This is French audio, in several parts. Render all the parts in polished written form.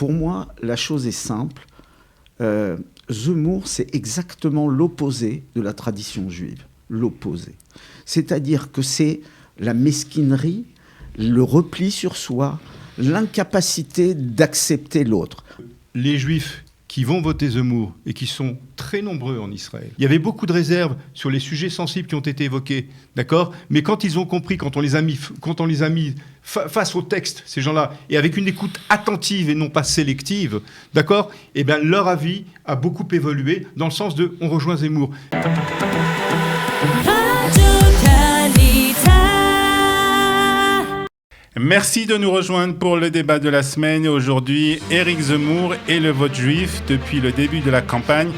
pour moi, la chose est simple. Zemmour, c'est exactement l'opposé de la tradition juive. L'opposé. C'est-à-dire que c'est la mesquinerie, le repli sur soi, l'incapacité d'accepter l'autre. Les Juifs qui vont voter Zemmour et qui sont très nombreux en Israël. Il y avait beaucoup de réserves sur les sujets sensibles qui ont été évoqués, d'accord ? Mais quand ils ont compris, quand on les a mis face au texte, ces gens-là, et avec une écoute attentive et non pas sélective, d'accord ? Eh bien, leur avis a beaucoup évolué dans le sens de « on rejoint Zemmour ». Merci de nous rejoindre pour le débat de la semaine. Aujourd'hui, Éric Zemmour et le vote juif. Depuis le début de la campagne,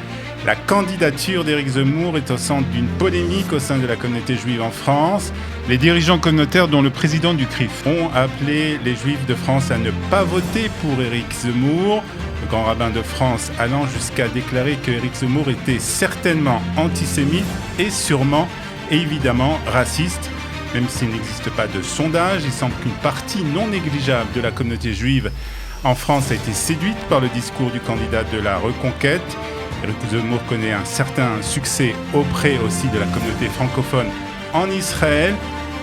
la candidature d'Éric Zemmour est au centre d'une polémique au sein de la communauté juive en France. Les dirigeants communautaires, dont le président du CRIF, ont appelé les juifs de France à ne pas voter pour Éric Zemmour. Le grand rabbin de France allant jusqu'à déclarer que Éric Zemmour était certainement antisémite et sûrement, évidemment, raciste. Même s'il n'existe pas de sondage, il semble qu'une partie non négligeable de la communauté juive en France a été séduite par le discours du candidat de la Reconquête. Éric Zemmour connaît un certain succès auprès aussi de la communauté francophone en Israël.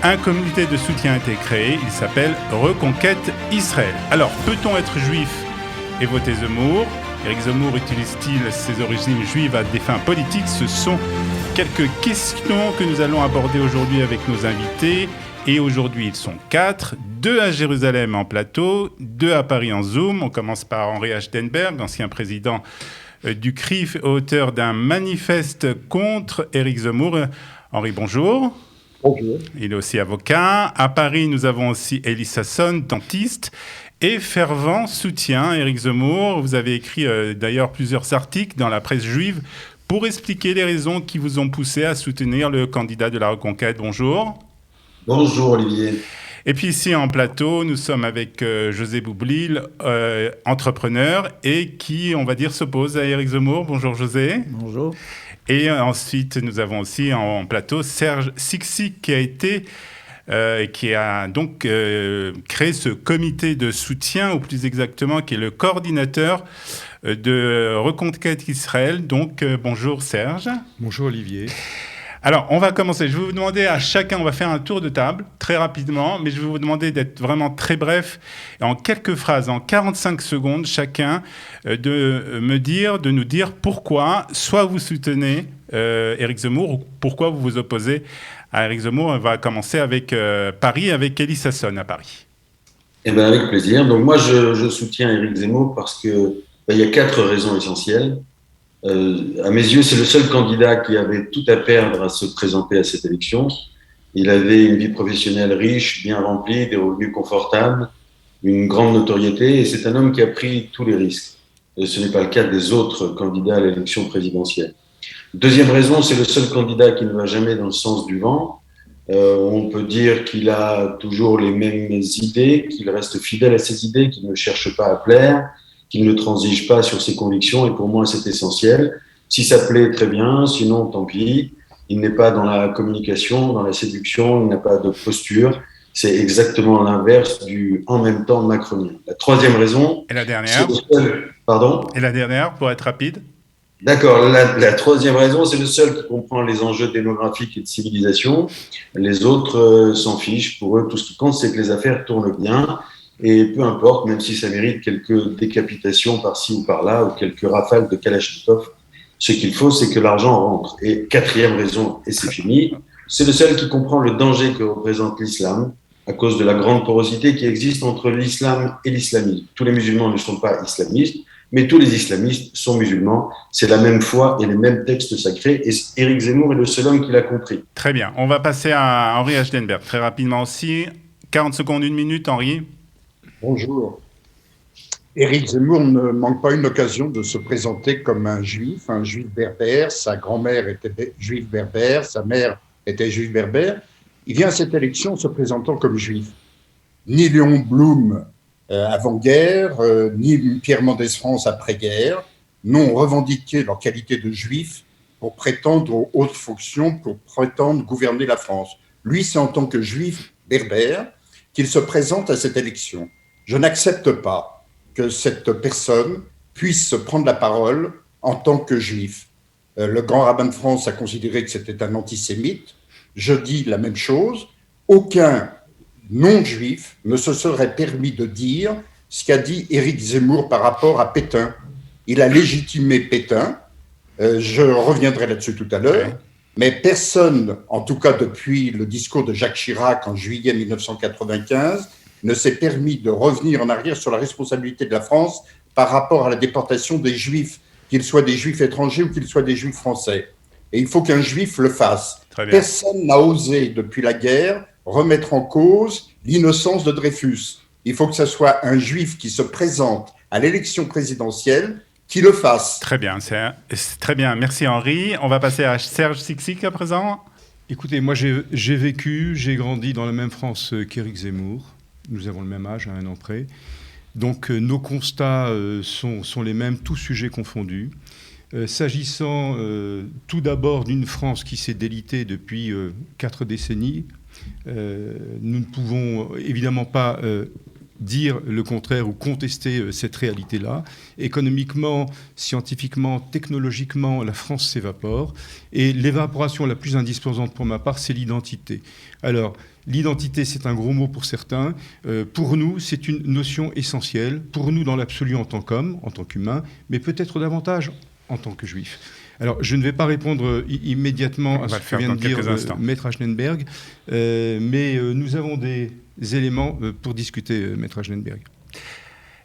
Un comité de soutien a été créé, il s'appelle Reconquête Israël. Alors, peut-on être juif et voter Zemmour ? Éric Zemmour utilise-t-il ses origines juives à des fins politiques ? Ce sont quelques questions que nous allons aborder aujourd'hui avec nos invités. Et aujourd'hui, ils sont 4, 2 à Jérusalem en plateau, 2 à Paris en Zoom. On commence par Henri Achtenberg, ancien président du CRIF, auteur d'un manifeste contre Éric Zemmour. Henri, bonjour. Bonjour. Il est aussi avocat. À Paris, nous avons aussi Elie Sasson, dentiste et fervent soutien Éric Zemmour. Vous avez écrit d'ailleurs plusieurs articles dans la presse juive pour expliquer les raisons qui vous ont poussé à soutenir le candidat de la Reconquête. Bonjour. Bonjour Olivier. Et puis ici en plateau, nous sommes avec José Boublil, entrepreneur, et qui, on va dire, s'oppose à Éric Zemmour. Bonjour José. Bonjour. Et ensuite, nous avons aussi en plateau Serge Sixic qui a donc créé ce comité de soutien, ou plus exactement, qui est le coordinateur de Reconquête Israël. Donc, bonjour Serge. Bonjour Olivier. Alors, on va commencer. Je vais vous demander à chacun, on va faire un tour de table, très rapidement, mais je vais vous demander d'être vraiment très bref, en quelques phrases, en 45 secondes, chacun, de nous dire pourquoi, soit vous soutenez Éric Zemmour, ou pourquoi vous vous opposez à Éric Zemmour. On va commencer avec Paris, avec Elie Sasson à Paris. Eh bien, avec plaisir. Donc moi, je soutiens Éric Zemmour parce que il y a 4 raisons essentielles. À mes yeux, c'est le seul candidat qui avait tout à perdre à se présenter à cette élection. Il avait une vie professionnelle riche, bien remplie, des revenus confortables, une grande notoriété, et c'est un homme qui a pris tous les risques. Et ce n'est pas le cas des autres candidats à l'élection présidentielle. Deuxième raison, c'est le seul candidat qui ne va jamais dans le sens du vent. On peut dire qu'il a toujours les mêmes idées, qu'il reste fidèle à ses idées, qu'il ne cherche pas à plaire, qu'il ne transige pas sur ses convictions, et pour moi, c'est essentiel. Si ça plaît, très bien, sinon, tant pis. Il n'est pas dans la communication, dans la séduction, il n'a pas de posture. C'est exactement l'inverse du « en même temps » macronien. La troisième raison... Et la dernière ? Pardon ? Et la dernière, pour être rapide ? D'accord. La troisième raison, c'est le seul qui comprend les enjeux démographiques et de civilisation. Les autres s'en fichent. Pour eux, tout ce qui compte, c'est que les affaires tournent bien. Et peu importe, même si ça mérite quelques décapitations par-ci ou par-là, ou quelques rafales de Kalachnikov, ce qu'il faut, c'est que l'argent rentre. Et quatrième raison, et c'est fini, c'est le seul qui comprend le danger que représente l'islam, à cause de la grande porosité qui existe entre l'islam et l'islamisme. Tous les musulmans ne sont pas islamistes, mais tous les islamistes sont musulmans. C'est la même foi et les mêmes textes sacrés. Et Éric Zemmour est le seul homme qui l'a compris. Très bien. On va passer à Henri Achtenberg, très rapidement aussi. 40 secondes, 1 minute, Henri. Bonjour. Éric Zemmour ne manque pas une occasion de se présenter comme un juif berbère. Sa grand-mère était juive berbère, sa mère était juive berbère. Il vient à cette élection se présentant comme juif. Ni Léon Blum avant-guerre, ni Pierre Mendès France après-guerre n'ont revendiqué leur qualité de juif pour prétendre aux hautes fonctions, pour prétendre gouverner la France. Lui, c'est en tant que juif berbère qu'il se présente à cette élection. Je n'accepte pas que cette personne puisse prendre la parole en tant que juif. Le grand rabbin de France a considéré que c'était un antisémite. Je dis la même chose. Aucun non-juif ne se serait permis de dire ce qu'a dit Éric Zemmour par rapport à Pétain. Il a légitimé Pétain. Je reviendrai là-dessus tout à l'heure. Mais personne, en tout cas depuis le discours de Jacques Chirac en juillet 1995, ne s'est permis de revenir en arrière sur la responsabilité de la France par rapport à la déportation des Juifs, qu'ils soient des Juifs étrangers ou qu'ils soient des Juifs français. Et il faut qu'un Juif le fasse. Personne n'a osé, depuis la guerre, remettre en cause l'innocence de Dreyfus. Il faut que ce soit un Juif qui se présente à l'élection présidentielle qui le fasse. Très bien, c'est très bien. Merci Henri. On va passer à Serge Sixic à présent. Écoutez, moi j'ai vécu, j'ai grandi dans la même France qu'Éric Zemmour. Nous avons le même âge, à un an près. Donc nos constats sont les mêmes, tous sujets confondus. S'agissant tout d'abord d'une France qui s'est délitée depuis 4 décennies, nous ne pouvons évidemment pas dire le contraire ou contester cette réalité-là. Économiquement, scientifiquement, technologiquement, la France s'évapore. Et l'évaporation la plus indispensable pour ma part, c'est l'identité. Alors, l'identité, c'est un gros mot pour certains. Pour nous, c'est une notion essentielle. Pour nous, dans l'absolu, en tant qu'homme, en tant qu'humain, mais peut-être davantage en tant que juif. Alors, je ne vais pas répondre immédiatement à ce que vient de dire Maître Aschenberg, mais nous avons des éléments pour discuter, Maître Aschenberg.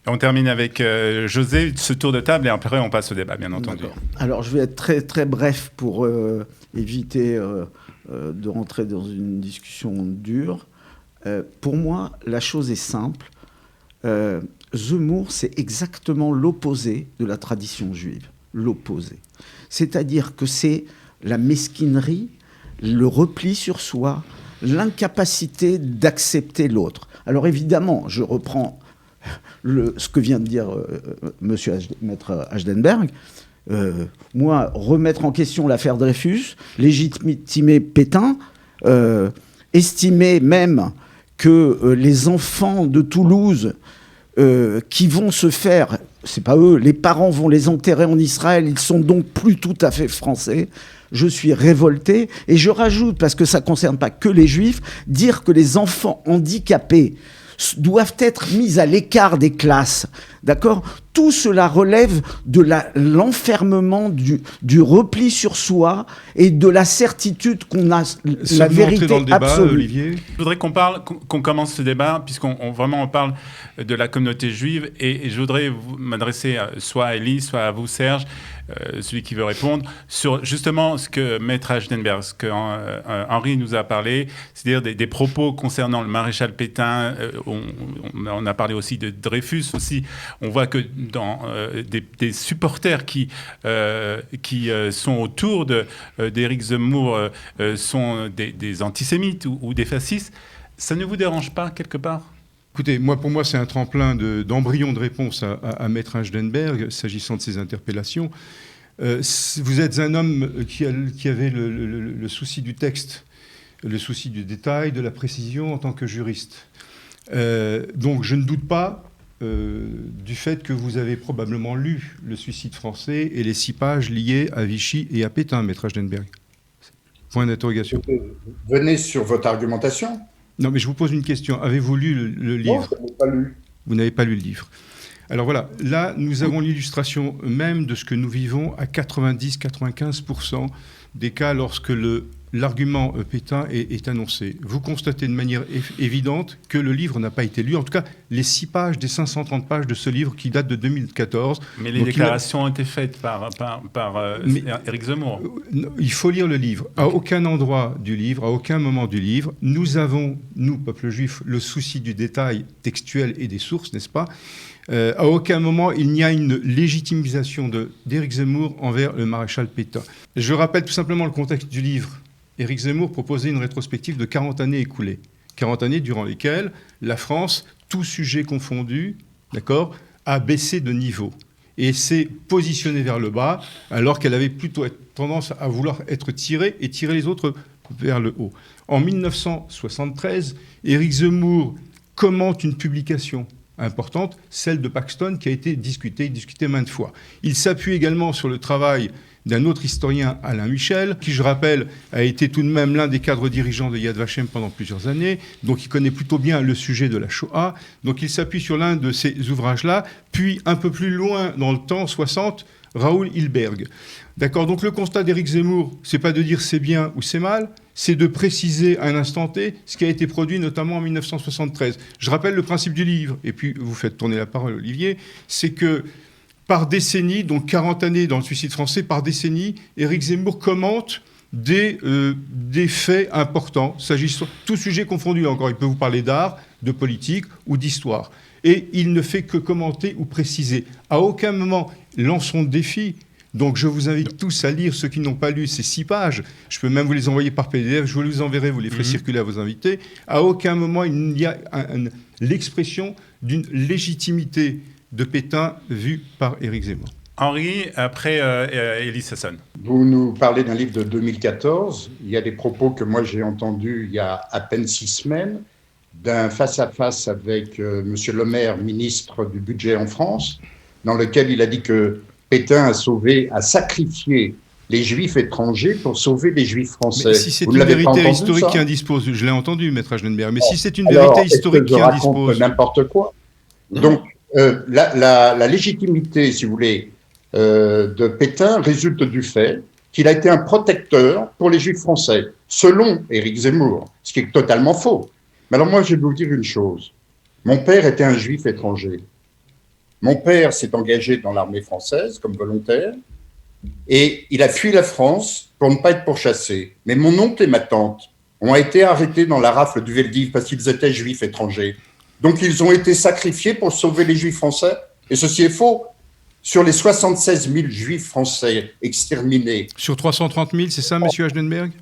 On termine avec José, ce tour de table, et après on passe au débat, bien entendu. D'accord. Alors, je vais être très, très bref pour éviter de rentrer dans une discussion dure. Pour moi, la chose est simple. Zemmour, c'est exactement l'opposé de la tradition juive. L'opposé. C'est-à-dire que c'est la mesquinerie, le repli sur soi, l'incapacité d'accepter l'autre. Alors évidemment, je reprends ce que vient de dire Maître Aschenberg. Moi, remettre en question l'affaire Dreyfus, légitimer Pétain, estimer même que les enfants de Toulouse qui vont se faire, c'est pas eux, les parents vont les enterrer en Israël, ils sont donc plus tout à fait français. Je suis révolté. Et je rajoute, parce que ça ne concerne pas que les Juifs, dire que les enfants handicapés doivent être mis à l'écart des classes. D'accord ? Tout cela relève de l'enfermement, du repli sur soi et de la certitude qu'on a la vérité dans le débat, absolue. Olivier. Je voudrais qu'on commence ce débat, puisqu'on vraiment on parle de la communauté juive, et je voudrais m'adresser soit à Elie, soit à vous, Serge, celui qui veut répondre, sur justement ce que Maître Aschenberg, ce que Henri nous a parlé, c'est-à-dire des propos concernant le maréchal Pétain. On a parlé aussi de Dreyfus aussi. On voit que dans des supporters qui sont autour d'Éric Zemmour sont des antisémites ou des fascistes. Ça ne vous dérange pas quelque part ? Écoutez, pour moi, c'est un tremplin d'embryon de réponse à Maître Aschenberg, s'agissant de ces interpellations. Vous êtes un homme qui avait le souci du texte, le souci du détail, de la précision en tant que juriste. Donc, je ne doute pas du fait que vous avez probablement lu Le Suicide français et les 6 pages liées à Vichy et à Pétain, Maître Aschenberg. Point d'interrogation. Venez sur votre argumentation. Non, mais je vous pose une question. Avez-vous lu le livre ? Non, je n'ai pas lu. Vous n'avez pas lu le livre. Alors voilà, là, nous avons l'illustration même de ce que nous vivons à 90-95% des cas lorsque l'argument Pétain est annoncé. Vous constatez de manière évidente que le livre n'a pas été lu. En tout cas, les 6 pages des 530 pages de ce livre qui date de 2014. Mais les déclarations ont été faites par Éric Zemmour. Il faut lire le livre. À aucun endroit du livre, à aucun moment du livre, nous avons, nous, peuple juif, le souci du détail textuel et des sources, n'est-ce pas ? À aucun moment, il n'y a une légitimisation d'Éric Zemmour envers le maréchal Pétain. Je rappelle tout simplement le contexte du livre. Éric Zemmour proposait une rétrospective de 40 années écoulées. 40 années durant lesquelles la France, tout sujet confondu, d'accord, a baissé de niveau et s'est positionnée vers le bas, alors qu'elle avait plutôt tendance à vouloir être tirée et tirer les autres vers le haut. En 1973, Éric Zemmour commente une publication importante, celle de Paxton, qui a été discutée maintes fois. Il s'appuie également sur le travail d'un autre historien, Alain Michel, qui, je rappelle, a été tout de même l'un des cadres dirigeants de Yad Vashem pendant plusieurs années, donc il connaît plutôt bien le sujet de la Shoah. Donc il s'appuie sur l'un de ces ouvrages-là, puis un peu plus loin dans le temps, 60, Raoul Hilberg. D'accord, donc le constat d'Éric Zemmour, c'est pas de dire c'est bien ou c'est mal, c'est de préciser à un instant T ce qui a été produit notamment en 1973. Je rappelle le principe du livre, et puis vous faites tourner la parole, Olivier, c'est que par décennie, donc 40 années dans le suicide français, par décennie, Éric Zemmour commente des faits importants, s'agissant tout sujet confondu. Encore, il peut vous parler d'art, de politique ou d'histoire. Et il ne fait que commenter ou préciser. À aucun moment, lançons le défi. Donc je vous invite tous à lire, ceux qui n'ont pas lu ces 6 pages. Je peux même vous les envoyer par PDF, je vous les enverrai, vous les ferez circuler à vos invités. À aucun moment, il n'y a l'expression d'une légitimité de Pétain vue par Éric Zemmour. Henri, après Élie Sassone. Vous nous parlez d'un livre de 2014. Il y a des propos que moi j'ai entendus il y a à peine 6 semaines, d'un face-à-face avec M. Le Maire, ministre du Budget en France, dans lequel il a dit que Pétain a sacrifié les Juifs étrangers pour sauver les Juifs français. Mais si c'est une vérité historique qui indispose, je l'ai entendu, Maître Aschenberg, mais si c'est une vérité historique qui indispose... n'importe quoi. Donc, la légitimité, si vous voulez, de Pétain résulte du fait qu'il a été un protecteur pour les Juifs français, selon Éric Zemmour, ce qui est totalement faux. Mais alors moi, je vais vous dire une chose. Mon père était un Juif étranger. Mon père s'est engagé dans l'armée française comme volontaire et il a fui la France pour ne pas être pourchassé. Mais mon oncle et ma tante ont été arrêtés dans la rafle du Veldiv parce qu'ils étaient Juifs étrangers. Donc ils ont été sacrifiés pour sauver les Juifs français. Et ceci est faux. Sur les 76 000 Juifs français exterminés... Sur 330 000, c'est ça, M. Aschenberg ?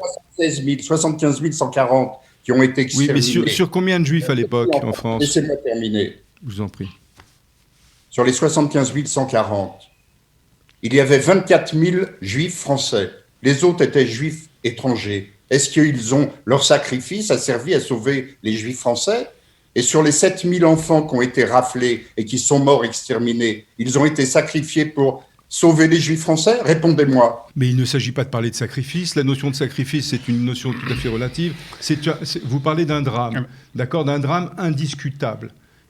75 140 qui ont été exterminés. Oui, mais sur combien de Juifs à l'époque en France ? Laissez-moi terminer. Je vous en prie. Sur les 75 140, il y avait 24 000 Juifs français. Les autres étaient Juifs étrangers. Est-ce qu'ils ont... Leur sacrifice a servi à sauver les Juifs français ? Et sur les 7 000 enfants qui ont été raflés et qui sont morts exterminés, ils ont été sacrifiés pour sauver les Juifs français ? Répondez-moi. Mais il ne s'agit pas de parler de sacrifice. La notion de sacrifice, c'est une notion tout à fait relative. Vous parlez d'un drame, d'accord, d'un drame indiscutable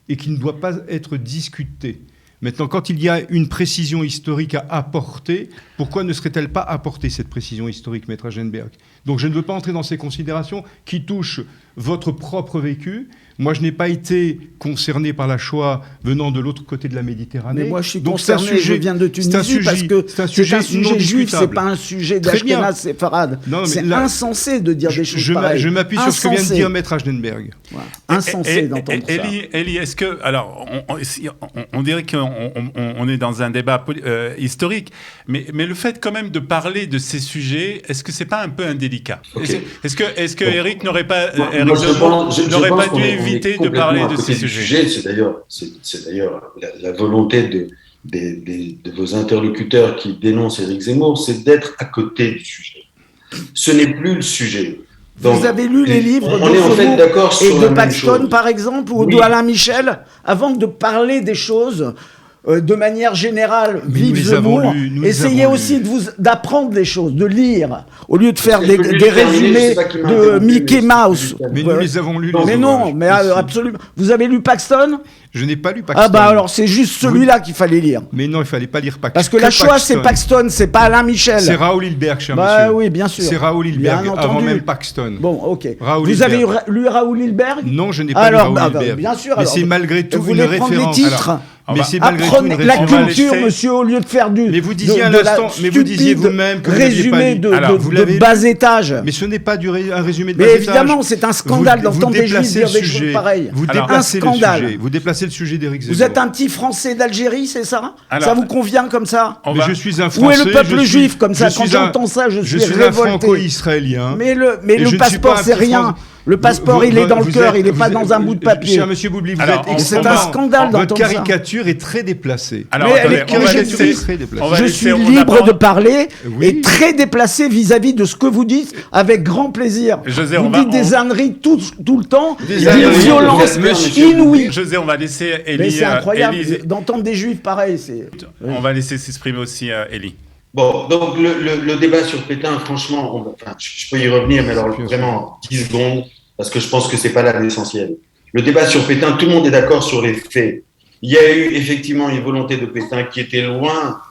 et qui ne doit pas être discuté. Maintenant, quand il y a une précision historique à apporter, pourquoi ne serait-elle pas apportée, cette précision historique, Maître Aschenberg ? Donc je ne veux pas entrer dans ces considérations qui touchent votre propre vécu. Moi, je n'ai pas été concerné par la Shoah venant de l'autre côté de la Méditerranée. Mais moi, je suis concerné, je viens de Tunisie, parce que c'est un sujet juif, c'est pas un sujet d'Ashkenaz séfarade. C'est insensé de dire des choses pareilles. Je m'appuie sur ce que vient de dire Maître Aschenberg. Voilà. Insensé d'entendre ça. Élie, est-ce que... Alors, on dirait qu'on est dans un débat historique, mais le fait quand même de parler de ces sujets, est-ce que c'est pas un peu indélicat ? Est-ce que Éric n'aurait pas dû éviter de parler de ces sujets ? C'est d'ailleurs la volonté de vos interlocuteurs qui dénoncent Éric Zemmour, c'est d'être à côté du sujet. Ce n'est plus le sujet. Donc, vous avez lu les livres de de Paxton, par exemple, ou d'Alain Michel, avant de parler des choses de manière générale, vive Zemmour. Essayez aussi d'apprendre des choses, de lire, au lieu de faire des résumés de Mickey Mouse. Mais nous les avons lus. Mais non, mais absolument. Vous avez lu Paxton ? Je n'ai pas lu Paxton. Ah bah alors c'est juste celui-là qu'il fallait lire. Mais non, il fallait pas lire Paxton. Parce que la Shoah, c'est Paxton, c'est pas Alain Michel. C'est Raoul Hilberg, cher monsieur. Oui, bien sûr. C'est Raoul Hilberg, avant même Paxton. Bon, ok. Vous avez lu Raoul Hilberg ? Non, je n'ai pas lu Raoul Hilberg. Bien sûr. Mais c'est malgré tout une référence. Vous voulez prendre les titres ? Mais c'est malgré tout une référence. La référence. culture, monsieur, au lieu de faire du... Mais vous disiez à l'instant, mais vous disiez vous-même que vous n'aviez pas lu. de bas étage. Mais ce n'est pas un résumé de bas étage. Mais évidemment, c'est un scandale d'entendre des Juifs dire des choses pareilles. Vous déplacez le sujet. Vous déplacez le sujet d'Éric Zemmour. Vous êtes un petit Français d'Algérie, c'est ça ? Ça vous convient comme ça ? Mais je suis un Français. Où est le peuple juif comme ça ? Quand j'entends ça, je suis révolté. un franco-israélien. Mais le passeport, c'est rien. Le passeport, il est dans le cœur, il n'est pas dans un bout de papier. Cher monsieur Boubli, c'est un scandale d'entendre votre ça. caricature est très déplacée. Alors, Mais attendez, elle est- on va je laisser- suis- on va Je laisser- suis on libre apprend- de parler Oui. et très déplacé vis-à-vis de ce que vous dites, avec grand plaisir. José, vous on va- dites des âneries tout le temps, Des d'une âneries, violence monsieur. inouïe. José, on va laisser Mais Élie. c'est incroyable Élie- d'entendre des juifs pareils. on va laisser s'exprimer aussi Élie. Bon, donc le débat sur Pétain, franchement, je peux y revenir, mais alors vraiment 10 secondes, parce que je pense que c'est pas là l'essentiel. Le débat sur Pétain, tout le monde est d'accord sur les faits. Il y a eu effectivement une volonté de Pétain qui était loin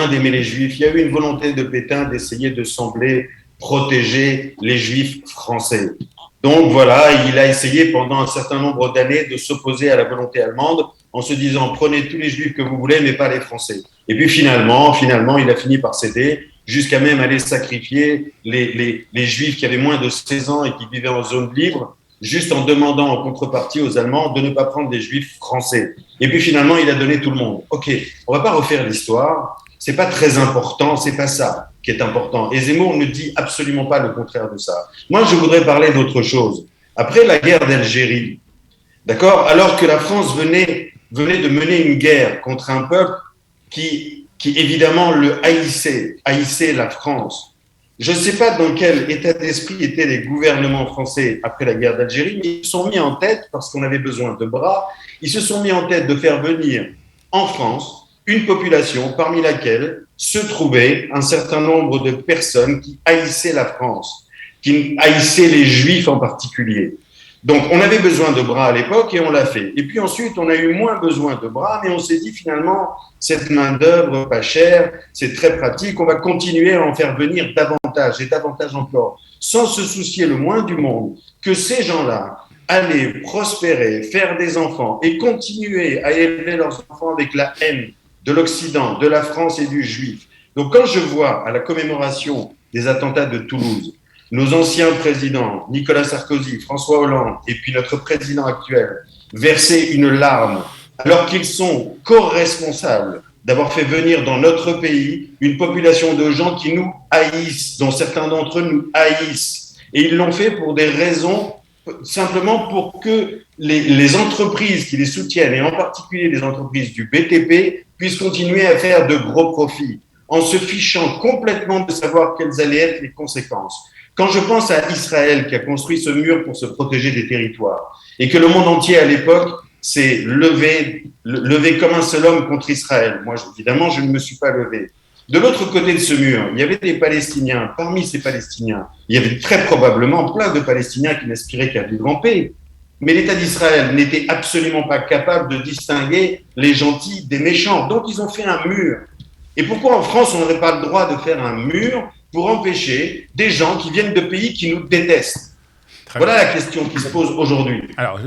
d'aimer les Juifs. Il y a eu une volonté de Pétain d'essayer de sembler protéger les Juifs français. Donc voilà, il a essayé pendant un certain nombre d'années de s'opposer à la volonté allemande en se disant prenez tous les Juifs que vous voulez, mais pas les Français. Et puis finalement, il a fini par céder, jusqu'à même aller sacrifier les Juifs qui avaient moins de 16 ans et qui vivaient en zone libre, juste en demandant en contrepartie aux Allemands de ne pas prendre des Juifs français. Et puis finalement, il a donné tout le monde. Ok, on va pas refaire l'histoire. C'est pas très important, c'est pas ça qui est important. Et Zemmour ne dit absolument pas le contraire de ça. Moi, je voudrais parler d'autre chose. Après la guerre d'Algérie, d'accord, alors que la France venait de mener une guerre contre un peuple qui évidemment le haïssait la France. Je ne sais pas dans quel état d'esprit étaient les gouvernements français après la guerre d'Algérie, mais ils se sont mis en tête, parce qu'on avait besoin de bras, ils se sont mis en tête de faire venir en France une population parmi laquelle se trouvait un certain nombre de personnes qui haïssaient la France, qui haïssaient les Juifs en particulier. Donc, on avait besoin de bras à l'époque et on l'a fait. Et puis ensuite, on a eu moins besoin de bras, mais on s'est dit finalement, cette main-d'œuvre pas chère, c'est très pratique, on va continuer à en faire venir davantage et davantage encore, sans se soucier le moins du monde que ces gens-là allaient prospérer, faire des enfants et continuer à élever leurs enfants avec la haine de l'Occident, de la France et du Juif. Donc, quand je vois à la commémoration des attentats de Toulouse, nos anciens présidents, Nicolas Sarkozy, François Hollande, et puis notre président actuel, verser une larme, alors qu'ils sont co-responsables d'avoir fait venir dans notre pays une population de gens qui nous haïssent, dont certains d'entre eux nous haïssent. Et ils l'ont fait pour des raisons, simplement pour que les entreprises qui les soutiennent, et en particulier les entreprises du BTP, puissent continuer à faire de gros profits, en se fichant complètement de savoir quelles allaient être les conséquences. Quand je pense à Israël qui a construit ce mur pour se protéger des territoires et que le monde entier à l'époque s'est levé comme un seul homme contre Israël, moi évidemment je ne me suis pas levé. De l'autre côté de ce mur, il y avait des Palestiniens. Parmi ces Palestiniens, il y avait très probablement plein de Palestiniens qui n'aspiraient qu'à vivre en paix. Mais l'État d'Israël n'était absolument pas capable de distinguer les gentils des méchants. Donc ils ont fait un mur. Et pourquoi en France on n'aurait pas le droit de faire un mur pour empêcher des gens qui viennent de pays qui nous détestent? Voilà la question qui se pose aujourd'hui. Alors,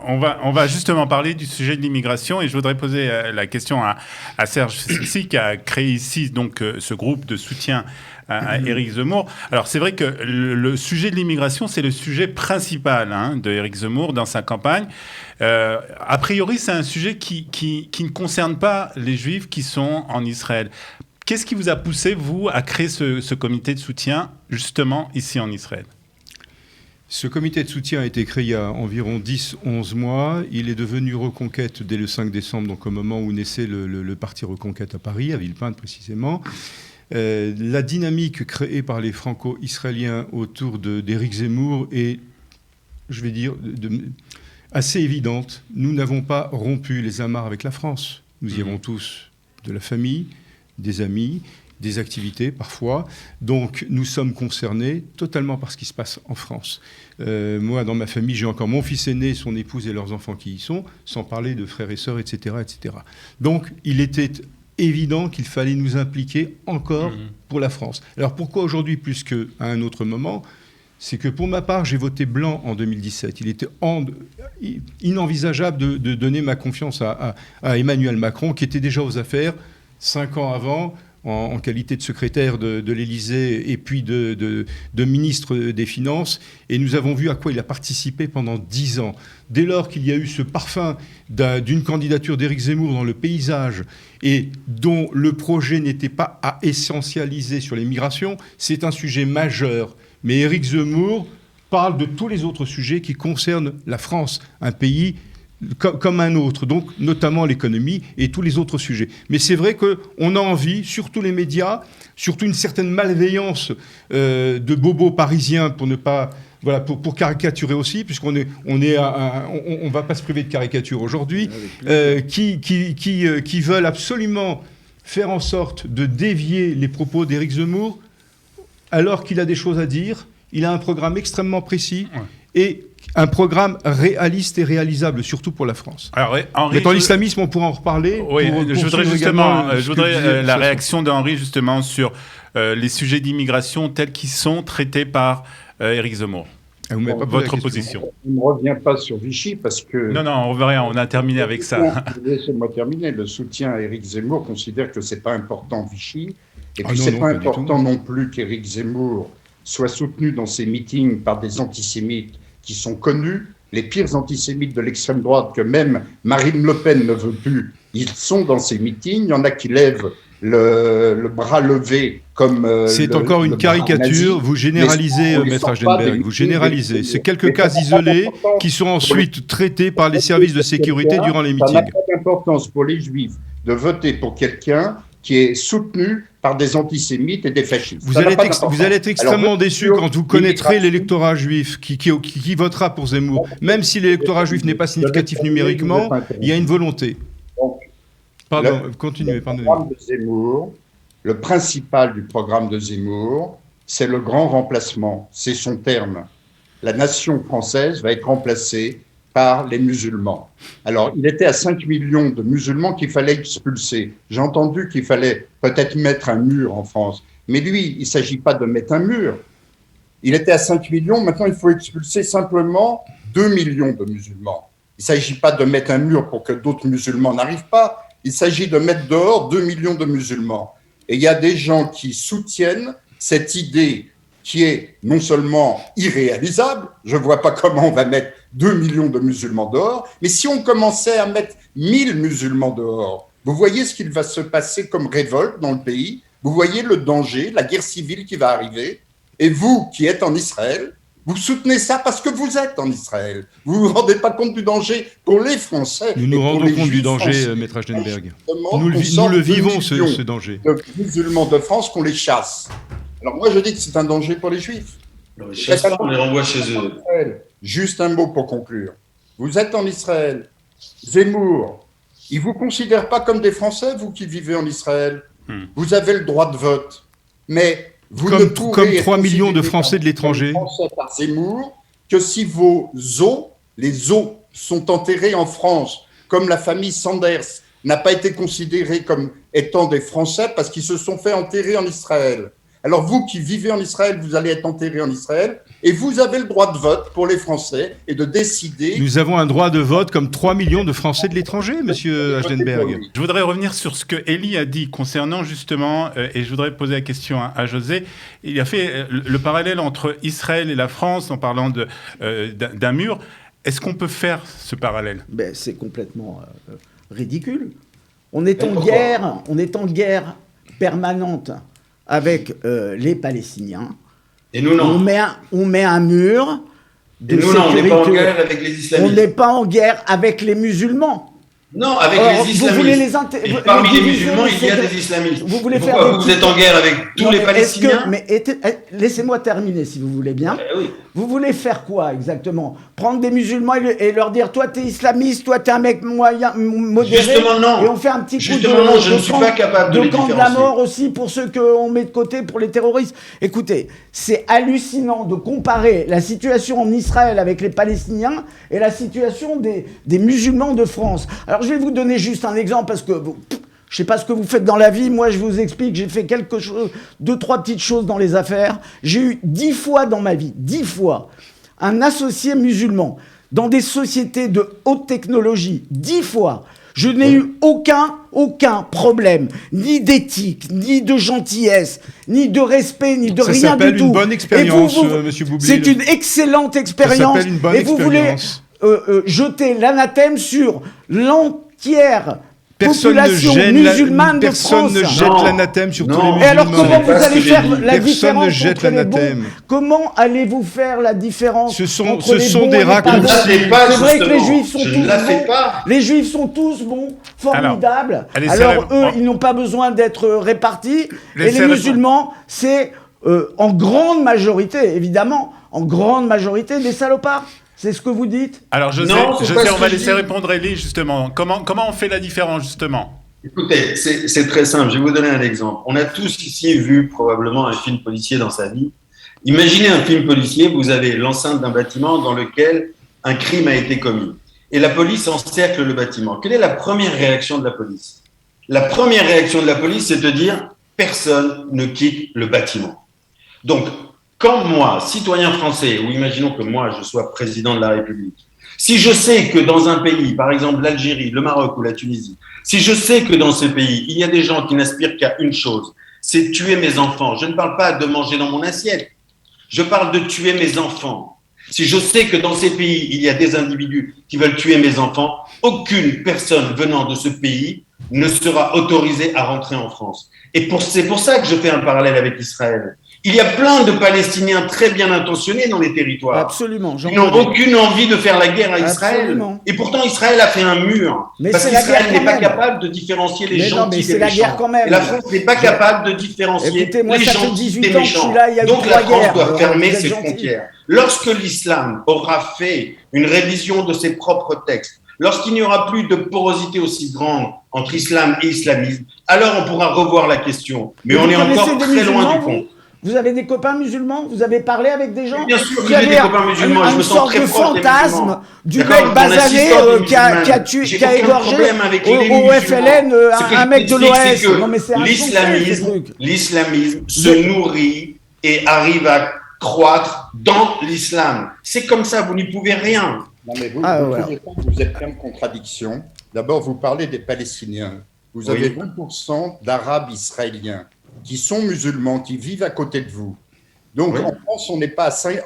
on va justement parler du sujet de l'immigration et je voudrais poser la question à Serge Sixi qui a créé ici donc ce groupe de soutien à Éric Zemmour. Alors, c'est vrai que le sujet de l'immigration, c'est le sujet principal de Éric Zemmour dans sa campagne. A priori, c'est un sujet qui ne concerne pas les Juifs qui sont en Israël. Qu'est-ce qui vous a poussé, vous, à créer ce comité de soutien, justement, ici en Israël ? Ce comité de soutien a été créé il y a environ 10-11 mois. Il est devenu Reconquête dès le 5 décembre, donc au moment où naissait le parti Reconquête à Paris, à Villepinte précisément. La dynamique créée par les franco-israéliens autour d'Éric Zemmour est, je vais dire, assez évidente. Nous n'avons pas rompu les amarres avec la France. Nous y avons tous de la famille, des amis, des activités parfois. Donc nous sommes concernés totalement par ce qui se passe en France. Moi, dans ma famille, j'ai encore mon fils aîné, son épouse et leurs enfants qui y sont, sans parler de frères et sœurs, etc., etc. Donc il était évident qu'il fallait nous impliquer encore pour la France. Alors pourquoi aujourd'hui plus qu'à un autre moment ? C'est que pour ma part, j'ai voté blanc en 2017. Il était inenvisageable de donner ma confiance à Emmanuel Macron, qui était déjà aux affaires 5 ans avant, en qualité de secrétaire de l'Élysée et puis de ministre des Finances. Et nous avons vu à quoi il a participé pendant 10 ans. Dès lors qu'il y a eu ce parfum d'une candidature d'Éric Zemmour dans le paysage et dont le projet n'était pas à essentialiser sur les migrations, c'est un sujet majeur. Mais Éric Zemmour parle de tous les autres sujets qui concernent la France, un pays comme un autre, donc notamment l'économie et tous les autres sujets. Mais c'est vrai qu'on a envie, surtout les médias, surtout une certaine malveillance de bobos parisiens pour ne pas... Voilà, pour caricaturer aussi, puisqu'on va pas se priver de caricature aujourd'hui, qui veulent absolument faire en sorte de dévier les propos d'Éric Zemmour, alors qu'il a des choses à dire. Il a un programme extrêmement précis et un programme réaliste et réalisable, surtout pour la France. Alors, Henri, mais dans l'islamisme, on pourra en reparler. Oui, je voudrais la réaction d'Henri justement sur les sujets d'immigration tels qu'ils sont traités par Éric Zemmour. Votre position. On ne revient pas sur Vichy parce que... Non, on a terminé avec ça. Laissez-moi terminer. Le soutien à Éric Zemmour considère que ce n'est pas important Vichy. Et puis ce n'est pas important non plus qu'Éric Zemmour soit soutenu dans ses meetings par des antisémites qui sont connus, les pires antisémites de l'extrême droite que même Marine Le Pen ne veut plus. Ils sont dans ces meetings. Il y en a qui lèvent le bras levé comme... c'est encore une caricature. Vous généralisez, Maître Agenberg. Vous généralisez. C'est quelques cas isolés qui sont ensuite traités par les services de sécurité durant les meetings. Ça n'a pas d'importance pour les Juifs de voter pour quelqu'un qui est soutenu par des antisémites et des fascistes. Vous allez être extrêmement déçu quand vous connaîtrez l'électorat juif qui votera pour Zemmour. Même si l'électorat juif n'est pas significatif numériquement, il y a une volonté. Pardon, continuez, pardonnez-moi. Le principal du programme de Zemmour, c'est le grand remplacement. C'est son terme. La nation française va être remplacée par les musulmans. Alors, il était à 5 millions de musulmans qu'il fallait expulser. J'ai entendu qu'il fallait peut-être mettre un mur en France. Mais lui, il ne s'agit pas de mettre un mur. Il était à 5 millions, maintenant il faut expulser simplement 2 millions de musulmans. Il ne s'agit pas de mettre un mur pour que d'autres musulmans n'arrivent pas. Il s'agit de mettre dehors 2 millions de musulmans. Et il y a des gens qui soutiennent cette idée qui est non seulement irréalisable, je ne vois pas comment on va mettre 2 millions de musulmans dehors, mais si on commençait à mettre 1000 musulmans dehors, vous voyez ce qu'il va se passer comme révolte dans le pays, vous voyez le danger, la guerre civile qui va arriver, et vous qui êtes en Israël, vous soutenez ça parce que vous êtes en Israël. Vous ne vous rendez pas compte du danger pour les Français. Nous nous rendons compte du danger, Maître Agenberg. Nous le vivons, ce danger. De musulmans de France qu'on les chasse. Alors moi, je dis que c'est un danger pour les Juifs. On les chasse pas, on les renvoie chez eux. Juste un mot pour conclure. Vous êtes en Israël. Zemmour, il ne vous considère pas comme des Français, vous qui vivez en Israël. Vous avez le droit de vote. Mais vous ne pourrez comme 3 millions de Français de l'étranger. Français par Zemmour que si vos os, les os, sont enterrés en France, comme la famille Sanders n'a pas été considérée comme étant des Français parce qu'ils se sont fait enterrer en Israël. Alors vous qui vivez en Israël, vous allez être enterrés en Israël et vous avez le droit de vote pour les Français et de décider... Nous avons un droit de vote comme 3 millions de Français de l'étranger, monsieur Agenberg. Je voudrais revenir sur ce que Elie a dit concernant justement, et je voudrais poser la question à José, il a fait le parallèle entre Israël et la France en parlant d'un mur. Est-ce qu'on peut faire ce parallèle ? C'est complètement ridicule. On est en guerre permanente avec les Palestiniens. Et nous, non. On met un mur de sécurité. On n'est pas en guerre avec les islamistes. On n'est pas en guerre avec les musulmans. Non, avec les islamistes. Vous voulez et parmi les musulmans, il y a des islamistes. Vous êtes en guerre avec tous les Palestiniens ? Laissez-moi terminer, si vous voulez bien. Oui. Vous voulez faire quoi, exactement ? Prendre des musulmans et leur dire, toi, t'es islamiste, toi, t'es un mec moyen, modéré. Justement, non. Et on fait un petit coup de camp de la mort aussi pour ceux qu'on met de côté pour les terroristes. Écoutez, c'est hallucinant de comparer la situation en Israël avec les Palestiniens et la situation des musulmans de France. Alors, je vais vous donner juste un exemple parce que je ne sais pas ce que vous faites dans la vie. Moi, je vous explique, j'ai fait quelque chose, 2-3 petites choses dans les affaires. J'ai eu 10 fois dans ma vie, 10 fois, un associé musulman dans des sociétés de haute technologie. 10 fois. Je n'ai eu aucun problème, ni d'éthique, ni de gentillesse, ni de respect, ni de rien du tout. Ça s'appelle une bonne expérience, monsieur Boublil. C'est une excellente expérience. Ça s'appelle une bonne expérience. Vous voulez jeter l'anathème sur l'entière population musulmane de France. Personne ne jette l'anathème sur tous les musulmans. Et alors comment vous allez faire la Personne différence ne jette entre les l'anathème. bons? Comment allez-vous faire la différence Ce sont entre les bons des et les pas raccourcis. bons? Je ne la fais pas, C'est vrai que les justement. Juifs sont Je tous ne la fais bons. pas. Les Juifs sont tous bons, formidables. Alors eux, ils n'ont pas besoin d'être répartis. Et les musulmans, c'est en grande majorité, évidemment, en grande majorité des salopards. C'est ce que vous dites? Alors, je sais, on va laisser répondre Elie, justement. Comment on fait la différence, justement? Écoutez, c'est très simple. Je vais vous donner un exemple. On a tous ici vu probablement un film policier dans sa vie. Imaginez un film policier, vous avez l'enceinte d'un bâtiment dans lequel un crime a été commis. Et la police encercle le bâtiment. Quelle est la première réaction de la police? La première réaction de la police, c'est de dire « personne ne quitte le bâtiment ». Donc, quand moi, citoyen français, ou imaginons que moi, je sois président de la République, si je sais que dans un pays, par exemple l'Algérie, le Maroc ou la Tunisie, si je sais que dans ces pays, il y a des gens qui n'aspirent qu'à une chose, c'est tuer mes enfants. Je ne parle pas de manger dans mon assiette, je parle de tuer mes enfants. Si je sais que dans ces pays, il y a des individus qui veulent tuer mes enfants, aucune personne venant de ce pays ne sera autorisée à rentrer en France. Et c'est pour ça que je fais un parallèle avec Israël. Il y a plein de Palestiniens très bien intentionnés dans les territoires. Absolument. Ils n'ont aucune envie de faire la guerre à Israël. Absolument. Et pourtant, Israël a fait un mur. Mais parce qu'Israël n'est pas capable de différencier les gentils des méchants. C'est la guerre quand même. Et la France n'est pas capable de différencier Écoutez, moi, les ça fait gentils 18 des ans que je méchants. suis là, il y a eu Donc la 3 France guerres. doit fermer Vous êtes ses gentils. frontières. Lorsque l'islam aura fait une révision de ses propres textes, lorsqu'il n'y aura plus de porosité aussi grande entre islam et islamisme, alors on pourra revoir la question. Mais on est encore très loin du compte. Vous avez des copains musulmans? Vous avez parlé avec des gens? Bien sûr que j'ai des copains musulmans. Je me sens très proche des musulmans. Une sorte de fantasme du mec basané qui a égorgé au FLN un mec de l'OS. Non mais c'est l'islamisme se nourrit et arrive à croître dans l'islam. C'est comme ça, vous n'y pouvez rien. Non mais vous êtes plein de contradictions. D'abord, vous parlez des Palestiniens. Vous avez 20% d'Arabes israéliens qui sont musulmans, qui vivent à côté de vous. Donc, en France, on n'est pas à 20%,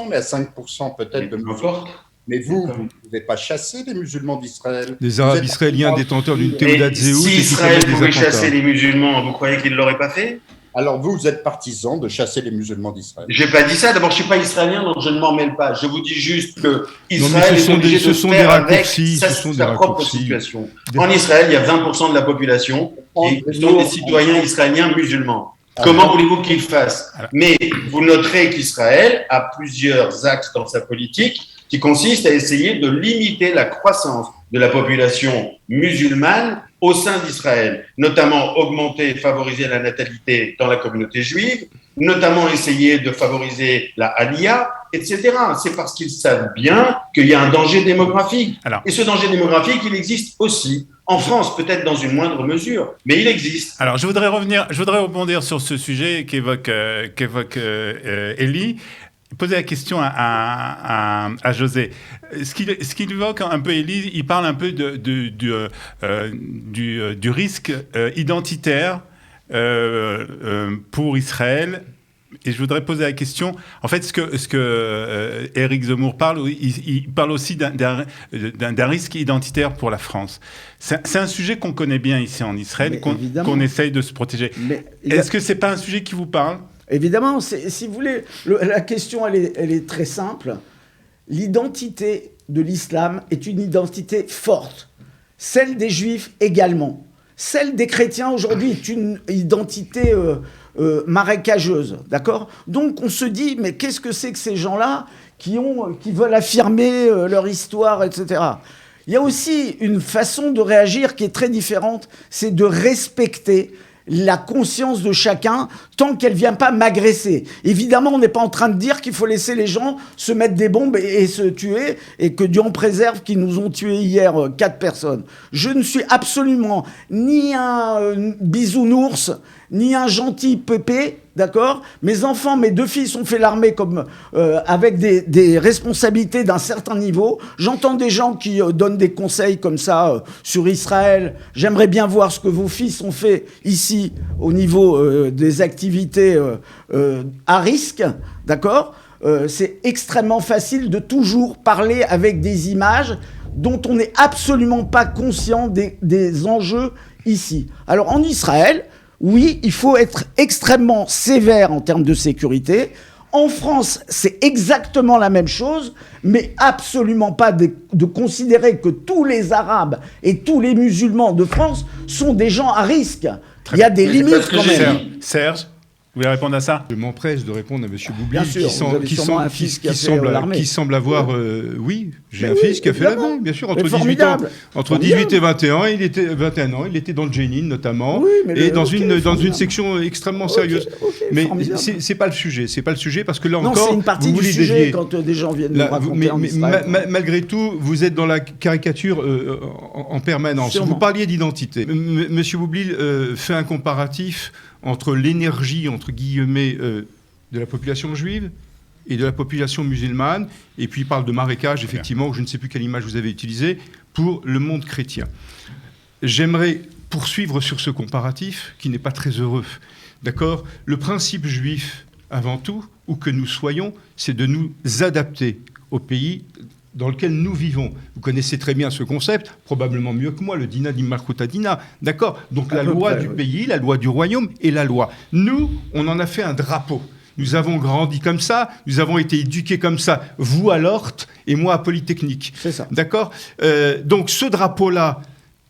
on est à 5% peut-être de musulmans. Mais vous ne pouvez pas chasser les musulmans d'Israël. Les Arabes israéliens détenteurs d'une Théodat Zéhout. Si Israël pouvait chasser les musulmans, vous croyez qu'il ne l'aurait pas fait? Alors vous êtes partisan de chasser les musulmans d'Israël. Je n'ai pas dit ça. D'abord, je ne suis pas israélien, donc je ne m'en mêle pas. Je vous dis juste que Israël est obligé de faire avec sa propre situation. En Israël, il y a 20% de la population qui sont des citoyens israéliens musulmans. Comment voulez-vous qu'ils fassent? Mais vous noterez qu'Israël a plusieurs axes dans sa politique qui consistent à essayer de limiter la croissance de la population musulmane au sein d'Israël, notamment augmenter et favoriser la natalité dans la communauté juive, notamment essayer de favoriser la aliyah, etc. C'est parce qu'ils savent bien qu'il y a un danger démographique. Et ce danger démographique, il existe aussi en France, peut-être dans une moindre mesure, mais il existe. Alors, je voudrais rebondir sur ce sujet qu'évoque Elie. Poser la question à José. Ce qu'il évoque un peu, Elie, il parle un peu du risque identitaire pour Israël. Et je voudrais poser la question, en fait, ce que Éric Zemmour parle, il parle aussi d'un risque identitaire pour la France. C'est un sujet qu'on connaît bien ici en Israël, qu'on essaye de se protéger. Est-ce que ce n'est pas un sujet qui vous parle ? Évidemment, si vous voulez, la question, elle est très simple. L'identité de l'islam est une identité forte. Celle des juifs également. Celle des chrétiens aujourd'hui est une identité marécageuse, d'accord ? Donc on se dit, mais qu'est-ce que c'est que ces gens-là qui veulent affirmer leur histoire, etc. Il y a aussi une façon de réagir qui est très différente, c'est de respecter la conscience de chacun tant qu'elle ne vient pas m'agresser. Évidemment, on n'est pas en train de dire qu'il faut laisser les gens se mettre des bombes et se tuer, et que Dieu en préserve qu'ils nous ont tués hier 4 personnes. Je ne suis absolument ni un bisounours, ni un gentil pépé, d'accord ? Mes enfants, mes 2 filles ont fait l'armée avec des responsabilités d'un certain niveau. J'entends des gens qui donnent des conseils comme ça sur Israël. J'aimerais bien voir ce que vos fils ont fait ici au niveau des activités à risque, d'accord ? C'est extrêmement facile de toujours parler avec des images, dont on n'est absolument pas conscient des enjeux ici. Alors en Israël, oui, il faut être extrêmement sévère en termes de sécurité. En France, c'est exactement la même chose, mais absolument pas de considérer que tous les Arabes et tous les musulmans de France sont des gens à risque. Il y a des limites quand même. Serge, vous voulez répondre à ça? Je m'empresse de répondre à M. Boublil, Bien sûr, vous avez sûrement un fils qui a fait l'armée. qui semble avoir... oui, j'ai un fils qui a fait l'armée, bien sûr, entre 18 et 21 ans, il était dans le Jenin notamment, et dans une section extrêmement sérieuse. Mais c'est pas le sujet, parce que là encore, c'est une partie du sujet quand des gens viennent nous raconter en Israël. Malgré tout, vous êtes dans la caricature en permanence. Sûrement. Vous parliez d'identité. M. Boublil fait un comparatif entre l'énergie, entre guillemets, de la population juive et de la population musulmane, et puis il parle de marécage, effectivement, je ne sais plus quelle image vous avez utilisée, pour le monde chrétien. J'aimerais poursuivre sur ce comparatif, qui n'est pas très heureux. D'accord ? Le principe juif, avant tout, où que nous soyons, c'est de nous adapter au pays dans lequel nous vivons. Vous connaissez très bien ce concept, probablement mieux que moi, le Dina d'Immalchuta Dina. D'accord ? Donc la loi du pays, la loi du royaume et la loi. Nous, on en a fait un drapeau. Nous avons grandi comme ça, nous avons été éduqués comme ça, vous à l'Horte et moi à Polytechnique. C'est ça. D'accord ? Donc ce drapeau-là,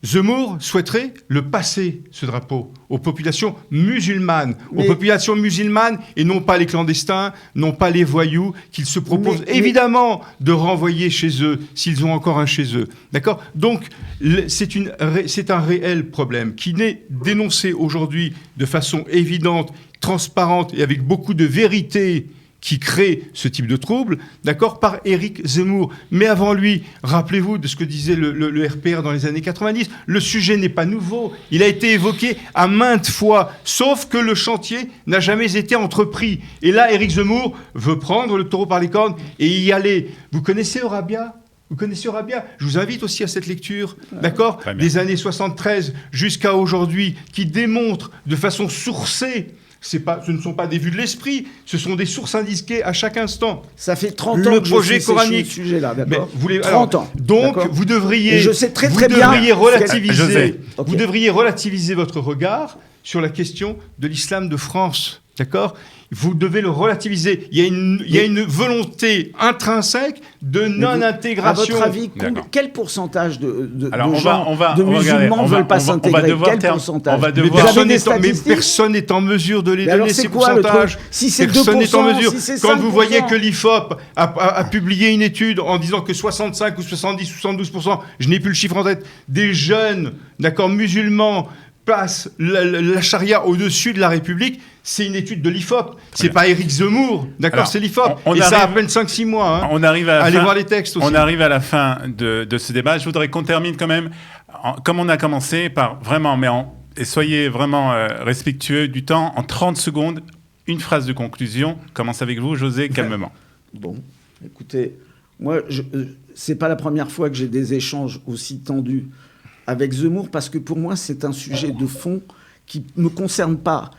Zemmour souhaiterait le passer, ce drapeau, aux populations musulmanes. Aux populations musulmanes et non pas les clandestins, non pas les voyous qu'ils se proposent évidemment de renvoyer chez eux, s'ils ont encore un chez eux. D'accord ? Donc, c'est un réel problème qui n'est dénoncé aujourd'hui de façon évidente, transparente et avec beaucoup de vérité qui crée ce type de trouble, d'accord, par Éric Zemmour. Mais avant lui, rappelez-vous de ce que disait le RPR dans les années 90, le sujet n'est pas nouveau, il a été évoqué à maintes fois, sauf que le chantier n'a jamais été entrepris. Et là, Éric Zemmour veut prendre le taureau par les cornes et y aller. Vous connaissez Eurabia ? Je vous invite aussi à cette lecture, d'accord, des années 73 jusqu'à aujourd'hui, qui démontre de façon sourcée. Ce ne sont pas des vues de l'esprit, ce sont des sources indiquées à chaque instant. Ça fait 30 ans que je suis coranique. Ce sujet-là, d'accord. 30 ans. Donc, vous devriez, je sais très bien relativiser, vous devriez relativiser votre regard sur la question de l'islam de France, d'accord ? Vous devez le relativiser. Il y a une volonté intrinsèque de non-intégration. À votre avis, quel pourcentage de musulmans ne veulent pas s'intégrer ? Quel pourcentage ? Mais personne n'est en mesure de les donner, ces pourcentages. Si c'est 2%, personne n'est en mesure. Si c'est 5%. Quand vous voyez que l'IFOP a publié une étude en disant que 65 ou 70 ou 72%, je n'ai plus le chiffre en tête, des jeunes, d'accord, musulmans, place la charia au-dessus de la République, c'est une étude de l'IFOP. C'est pas Éric Zemmour, d'accord. Alors, c'est l'IFOP. Et ça a à peine 5-6 mois. Hein. On arrive à Allez voir les textes aussi. On arrive à la fin de ce débat. Je voudrais qu'on termine quand même, comme on a commencé, par vraiment, et soyez vraiment respectueux du temps, en 30 secondes, une phrase de conclusion. Commence avec vous, José, calmement. Bon, écoutez, moi, c'est pas la première fois que j'ai des échanges aussi tendus avec Zemmour, parce que pour moi, c'est un sujet de fond qui ne me concerne pas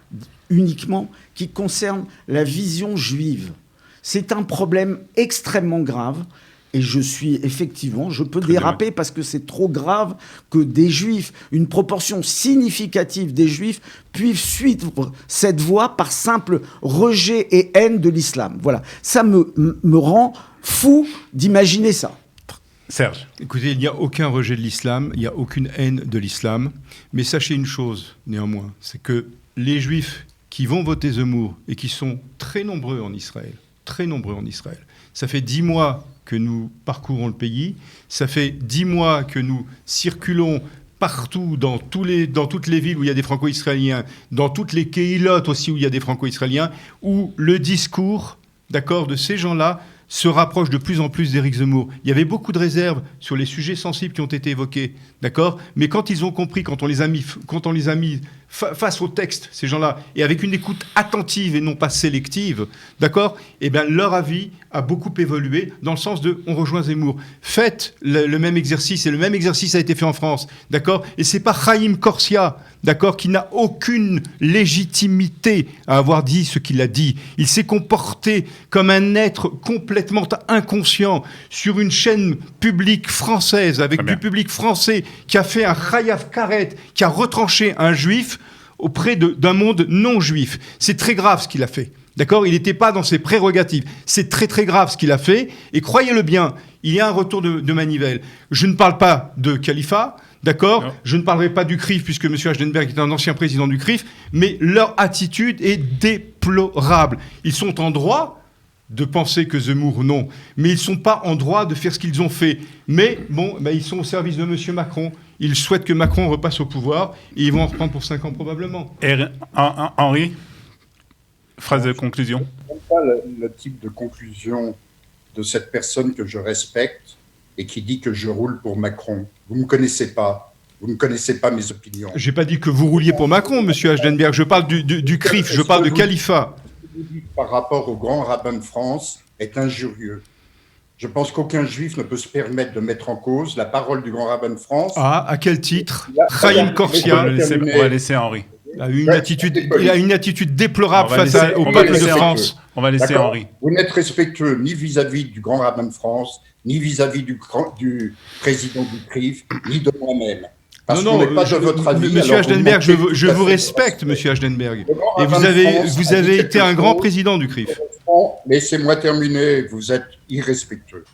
uniquement, qui concerne la vision juive. C'est un problème extrêmement grave, et je peux déraper parce que c'est trop grave que des juifs, une proportion significative des juifs, puissent suivre cette voie par simple rejet et haine de l'islam. Voilà, ça me rend fou d'imaginer ça. Serge. Écoutez, il n'y a aucun rejet de l'islam, il n'y a aucune haine de l'islam, mais sachez une chose, néanmoins, c'est que les juifs qui vont voter Zemmour et qui sont très nombreux en Israël, ça fait 10 mois que nous parcourons le pays, ça fait 10 mois que nous circulons partout, dans toutes les villes où il y a des franco-israéliens, dans toutes les kéhilotes aussi où il y a des franco-israéliens, où le discours, d'accord, de ces gens-là se rapproche de plus en plus d'Éric Zemmour. Il y avait beaucoup de réserves sur les sujets sensibles qui ont été évoqués, d'accord ? Mais quand ils ont compris, quand on les a mis face au texte, ces gens-là, et avec une écoute attentive et non pas sélective, d'accord, eh bien, leur avis a beaucoup évolué dans le sens de « on rejoint Zemmour ». Faites le même exercice, et le même exercice a été fait en France, d'accord. Et c'est pas Haïm Corsia, d'accord, qui n'a aucune légitimité à avoir dit ce qu'il a dit. Il s'est comporté comme un être complètement inconscient sur une chaîne publique française, avec du public français, qui a fait un Khayaf Karet, qui a retranché un juif auprès d'un monde non juif. C'est très grave ce qu'il a fait. D'accord ? Il n'était pas dans ses prérogatives. C'est très très grave ce qu'il a fait. Et croyez-le bien, il y a un retour de manivelle. Je ne parle pas de Khalifa, d'accord ? Non. Je ne parlerai pas du CRIF, puisque M. Aschenberg est un ancien président du CRIF, mais leur attitude est déplorable. Ils sont en droit de penser que Zemmour, non. Mais ils ne sont pas en droit de faire ce qu'ils ont fait. Mais bon, ils sont au service de M. Macron. Ils souhaitent que Macron repasse au pouvoir et ils vont en reprendre pour 5 ans probablement. Henri, phrase de conclusion. Je ne comprends pas le type de conclusion de cette personne que je respecte et qui dit que je roule pour Macron. Vous ne me connaissez pas. Vous ne connaissez pas mes opinions. Je n'ai pas dit que vous rouliez pour Macron, M. Aschenberg. Je parle du CRIF, je parle de Khalifa. Ce que vous dites par rapport au grand rabbin de France est injurieux. Je pense qu'aucun juif ne peut se permettre de mettre en cause la parole du grand rabbin de France. Ah, à quel titre ? Haïm Corsia. On va laisser Henri. Il a une attitude déplorable face au peuple de France. On va laisser Henri. Vous n'êtes respectueux ni vis-à-vis du grand rabbin de France, ni vis-à-vis du président du CRIF, ni de moi-même. Parce qu'on n'est pas de votre avis. Monsieur Aschenberg, je vous respecte, Monsieur Aschenberg. Et vous avez été un grand président du CRIF. Laissez-moi terminer, vous êtes irrespectueux.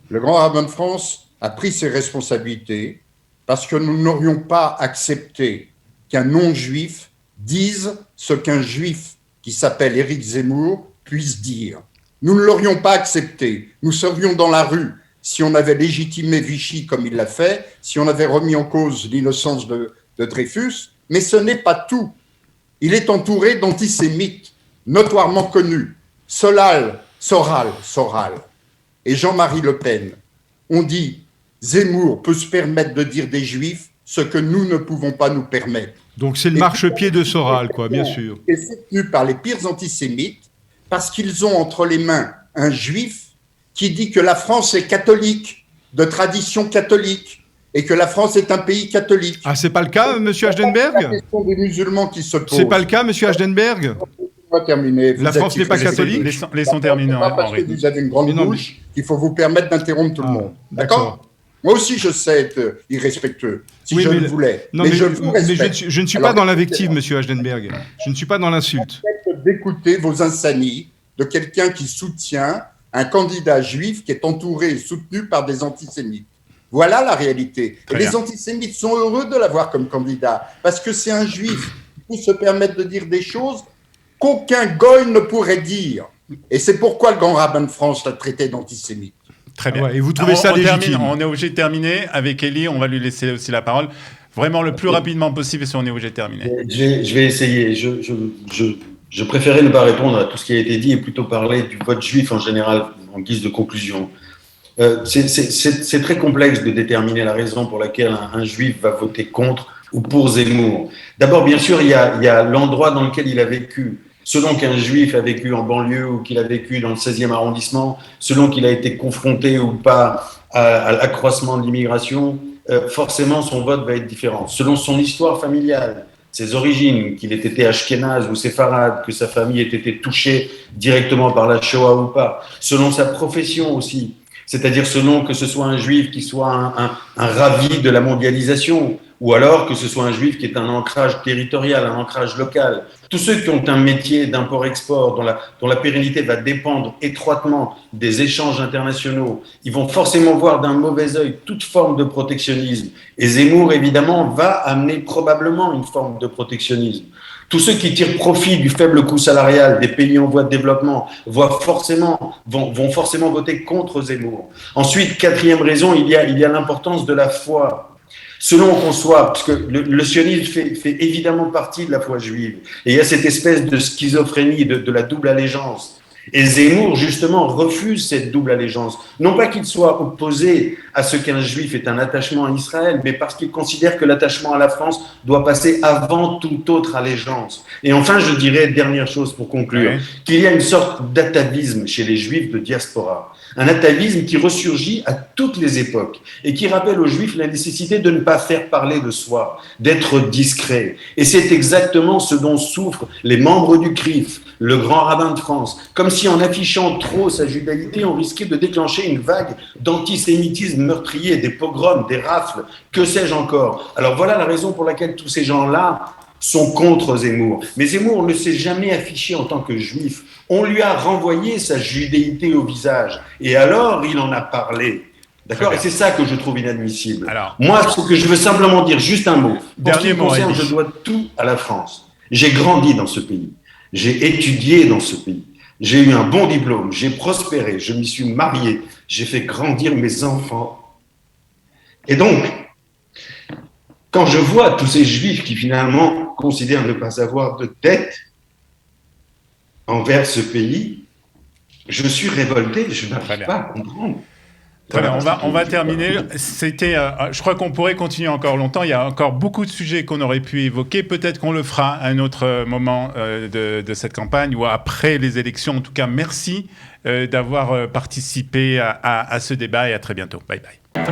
Le grand rabbin de France a pris ses responsabilités parce que nous n'aurions pas accepté qu'un non-juif dise ce qu'un juif qui s'appelle Éric Zemmour puisse dire. Nous ne l'aurions pas accepté. Nous serions dans la rue si on avait légitimé Vichy comme il l'a fait, si on avait remis en cause l'innocence de Dreyfus, mais ce n'est pas tout. Il est entouré d'antisémites notoirement connus, Soral et Jean-Marie Le Pen. On dit Zemmour peut se permettre de dire des juifs ce que nous ne pouvons pas nous permettre. Donc c'est le marchepied de Soral, quoi, bien sûr. Et soutenu par les pires antisémites parce qu'ils ont entre les mains un juif qui dit que la France est catholique, de tradition catholique, et que la France est un pays catholique. Ah, c'est pas le cas, Monsieur Aschenberg ? La question des musulmans qui se posent. C'est pas le cas, Monsieur Aschenberg ? La France n'est pas catholique ? Laissons terminer, Henri. Parce que vous avez une grande bouche qu'il faut vous permettre d'interrompre tout le monde. D'accord ? Moi aussi, je sais être irrespectueux, si je le voulais. Non, mais je vous respecte. Je ne suis pas dans l'invective, Monsieur Aschenberg. Je ne suis pas dans l'insulte. D'écouter vos insanies de quelqu'un qui soutient un candidat juif qui est entouré et soutenu par des antisémites. Voilà la réalité. Et les antisémites sont heureux de l'avoir comme candidat, parce que c'est un juif qui peut se permettre de dire des choses qu'aucun goy ne pourrait dire. Et c'est pourquoi le grand rabbin de France l'a traité d'antisémite. Très bien. Ouais, et vous trouvez ça légitime ? On est obligé de terminer. Avec Elie, on va lui laisser aussi la parole. Vraiment le plus rapidement possible, si on est obligé de terminer. Je vais essayer. Je préférais ne pas répondre à tout ce qui a été dit et plutôt parler du vote juif en général, en guise de conclusion. C'est très complexe de déterminer la raison pour laquelle un juif va voter contre ou pour Zemmour. D'abord, bien sûr, il y a l'endroit dans lequel il a vécu. Selon qu'un juif a vécu en banlieue ou qu'il a vécu dans le 16e arrondissement, selon qu'il a été confronté ou pas à l'accroissement de l'immigration, forcément son vote va être différent. Selon son histoire familiale, ses origines, qu'il ait été ashkénaze ou séfarade, que sa famille ait été touchée directement par la Shoah ou pas, selon sa profession aussi, c'est-à-dire selon que ce soit un juif qui soit un ravi de la mondialisation, ou alors que ce soit un juif qui est un ancrage territorial, un ancrage local. Tous ceux qui ont un métier d'import-export dont la pérennité va dépendre étroitement des échanges internationaux, ils vont forcément voir d'un mauvais œil toute forme de protectionnisme. Et Zemmour, évidemment, va amener probablement une forme de protectionnisme. Tous ceux qui tirent profit du faible coût salarial des pays en voie de développement vont forcément voter contre Zemmour. Ensuite, quatrième raison, il y a l'importance de la foi. Selon qu'on soit, parce que le sionisme fait évidemment partie de la foi juive, et il y a cette espèce de schizophrénie de la double allégeance. Et Zemmour, justement, refuse cette double allégeance. Non pas qu'il soit opposé à ce qu'un juif ait un attachement à Israël, mais parce qu'il considère que l'attachement à la France doit passer avant toute autre allégeance. Et enfin, je dirais, dernière chose pour conclure, qu'il y a une sorte d'atavisme chez les juifs de diaspora. Un atavisme qui ressurgit à toutes les époques et qui rappelle aux juifs la nécessité de ne pas faire parler de soi, d'être discret. Et c'est exactement ce dont souffrent les membres du CRIF, le grand rabbin de France, comme si en affichant trop sa judaïté, on risquait de déclencher une vague d'antisémitisme meurtrier, des pogroms, des rafles, que sais-je encore. Alors voilà la raison pour laquelle tous ces gens-là sont contre Zemmour. Mais Zemmour ne s'est jamais affiché en tant que juif. On lui a renvoyé sa judéité au visage. Et alors, il en a parlé. D'accord ? Et c'est ça que je trouve inadmissible. Alors, moi, ce que je veux simplement dire, juste un mot. Pour ce qui me concerne, je dois tout à la France. J'ai grandi dans ce pays. J'ai étudié dans ce pays. J'ai eu un bon diplôme. J'ai prospéré. Je m'y suis marié. J'ai fait grandir mes enfants. Et donc, quand je vois tous ces juifs qui finalement considèrent ne pas avoir de dette envers ce pays, je suis révolté, je n'arrive pas à comprendre. Très bien, on va terminer. Je crois qu'on pourrait continuer encore longtemps. Il y a encore beaucoup de sujets qu'on aurait pu évoquer. Peut-être qu'on le fera à un autre moment de cette campagne ou après les élections. En tout cas, merci d'avoir participé à ce débat et à très bientôt. Bye bye.